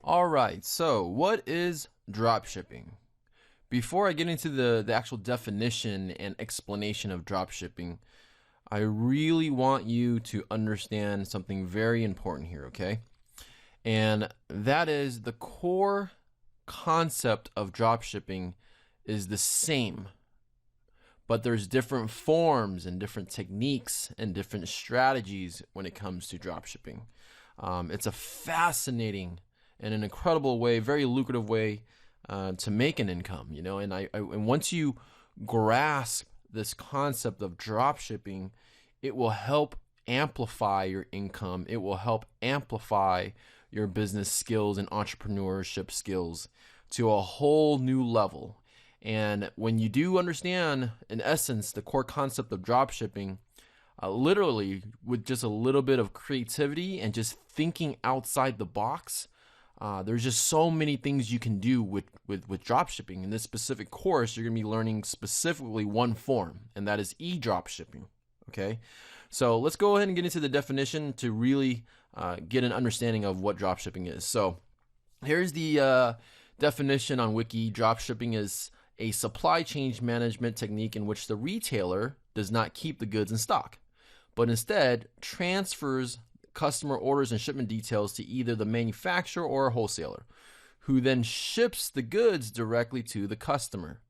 All right, so what is drop shipping? Before I get into the actual definition and explanation of drop shipping, I really want you to understand something very important here, okay? And that is the core concept of drop shipping is the same, but there's different forms and different techniques and different strategies when it comes to drop shipping. It's a fascinating and an incredible way, very lucrative way to make an income, and once you grasp this concept of drop shipping, it will help amplify your income. It will help amplify your business skills and entrepreneurship skills to a whole new level. And when you do understand, in essence, the core concept of drop shipping, literally with just a little bit of creativity and just thinking outside the box, there's just so many things you can do with drop shipping. In this specific course, you're going to be learning specifically one form, and that is e-drop shipping. Okay, so let's go ahead and get into the definition to really get an understanding of what drop shipping is. So here's the definition on Wiki. Drop shipping is a supply chain management technique in which the retailer does not keep the goods in stock, but instead transfers customer orders and shipment details to either the manufacturer or a wholesaler, who then ships the goods directly to the customer.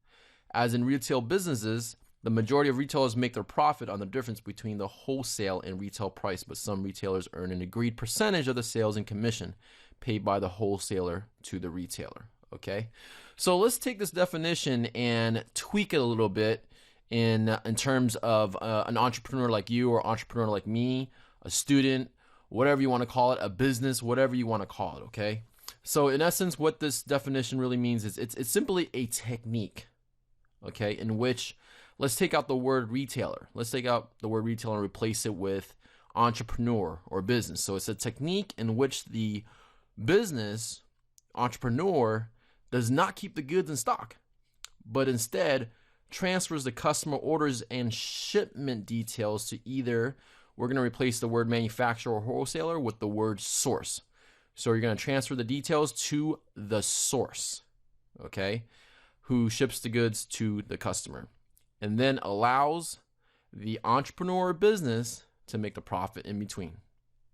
As in retail businesses, the majority of retailers make their profit on the difference between the wholesale and retail price, but some retailers earn an agreed percentage of the sales and commission paid by the wholesaler to the retailer. Okay, so let's take this definition and tweak it a little bit in terms of an entrepreneur like you or entrepreneur like me, a student, whatever you want to call it, a business, whatever you want to call it, okay? So in essence, what this definition really means is it's simply a technique, okay, in which, let's take out the word retailer. Let's take out the word retailer and replace it with entrepreneur or business. So it's a technique in which the business entrepreneur does not keep the goods in stock, but instead transfers the customer orders and shipment details to either, we're going to replace the word manufacturer or wholesaler with the word source. So you're going to transfer the details to the source, okay, who ships the goods to the customer, and then allows the entrepreneur or business to make the profit in between.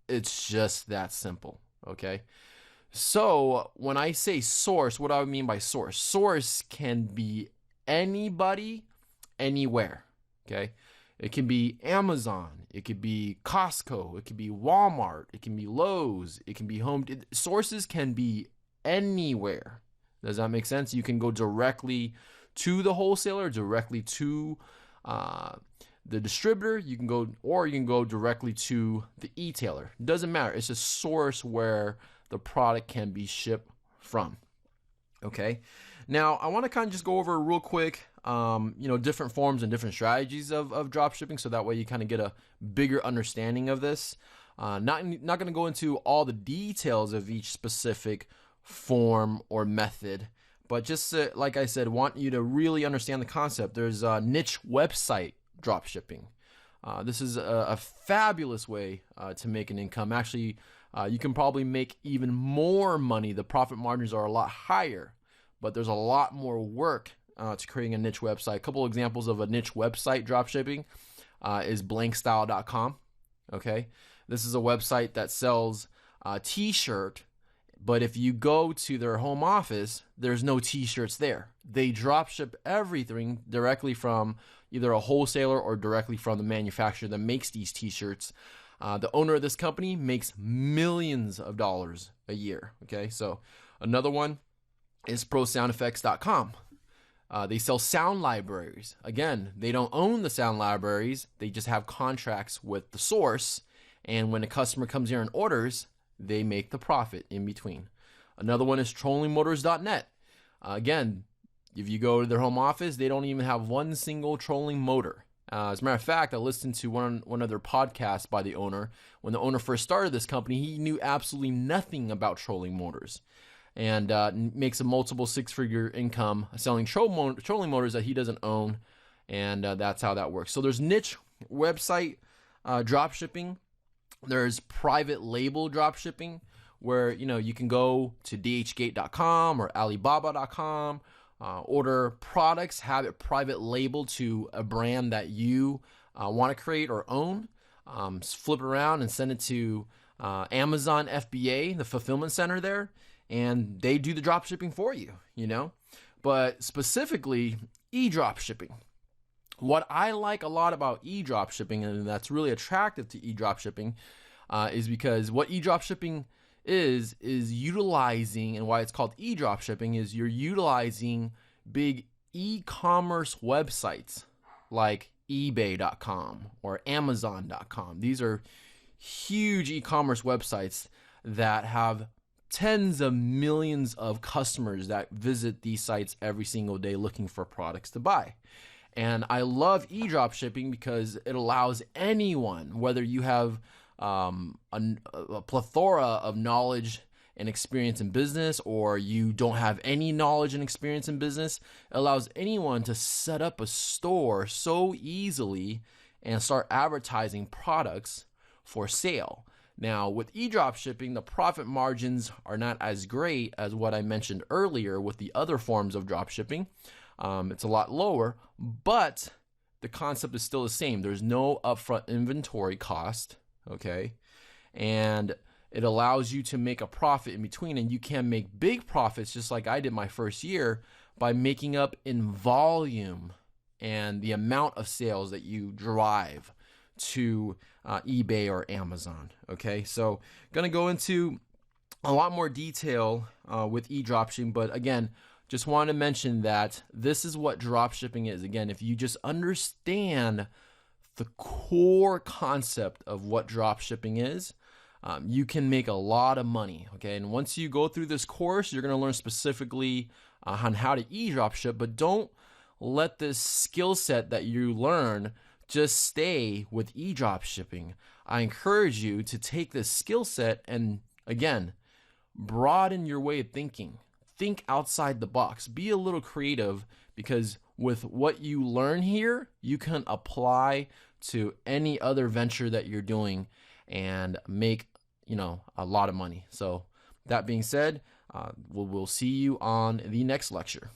It's just that simple, okay? So when I say source, what do I mean by source? Source can be anybody, anywhere, okay? It can be Amazon, it could be Costco, it could be Walmart, it can be Lowe's, it can be Home. Sources can be anywhere. Does that make sense? You can go directly to the wholesaler, directly to the distributor. You can go directly to the e-tailer. Doesn't matter. It's a source where the product can be shipped from. Okay. Now I want to kind of just go over real quick, different forms and different strategies of drop shipping, so that way you kind of get a bigger understanding of this. Not going to go into all the details of each specific form or method, but just like I said, want you to really understand the concept. There's a niche website drop shipping. This is a fabulous way to make an income. Actually, you can probably make even more money. The profit margins are a lot higher, but there's a lot more work to creating a niche website. A couple examples of a niche website drop shipping is blankstyle.com. Okay, this is a website that sells t-shirt, but if you go to their home office, there's no t-shirts there. They drop ship everything directly from either a wholesaler or directly from the manufacturer that makes these t-shirts. The owner of this company makes millions of dollars a year. Okay, so another one is prosoundeffects.com. They sell sound libraries. Again, they don't own the sound libraries. They just have contracts with the source. And when a customer comes here and orders, they make the profit in between. Another one is trollingmotors.net. Again, if you go to their home office, they don't even have one single trolling motor. As a matter of fact, I listened to one of their podcasts by the owner. When the owner first started this company, he knew absolutely nothing about trolling motors, and makes a multiple six-figure income selling trolling motors that he doesn't own, and that's how that works. So there's niche website drop shipping. There's private label drop shipping, where you can go to dhgate.com or alibaba.com, order products, have it private labeled to a brand that you want to create or own, flip it around and send it to Amazon FBA, the fulfillment center there, and they do the drop shipping for you, But specifically, e-drop shipping. What I like a lot about e-drop shipping, and that's really attractive to e-drop shipping, is because what e-drop shipping is utilizing, and why it's called e-drop shipping, is you're utilizing big e-commerce websites like eBay.com or Amazon.com. These are huge e-commerce websites that have tens of millions of customers that visit these sites every single day looking for products to buy. And I love e-drop shipping because it allows anyone, whether you have a plethora of knowledge and experience in business, or you don't have any knowledge and experience in business, it allows anyone to set up a store so easily and start advertising products for sale. Now, with e-drop shipping, the profit margins are not as great as what I mentioned earlier with the other forms of drop shipping. It's a lot lower, but the concept is still the same. There's no upfront inventory cost, okay? And it allows you to make a profit in between, and you can make big profits just like I did my first year by making up in volume and the amount of sales that you drive to eBay or Amazon, okay? So going to go into a lot more detail with e-dropshipping, but again, just want to mention that this is what dropshipping is. Again, if you just understand the core concept of what dropshipping is, you can make a lot of money, okay? And once you go through this course, you're going to learn specifically on how to e-dropship, but don't let this skill set that you learn just stay with e-dropshipping. I encourage you to take this skill set and, again, broaden your way of thinking. Think outside the box. Be a little creative, because with what you learn here, you can apply to any other venture that you're doing and make, a lot of money. So that being said, we'll see you on the next lecture.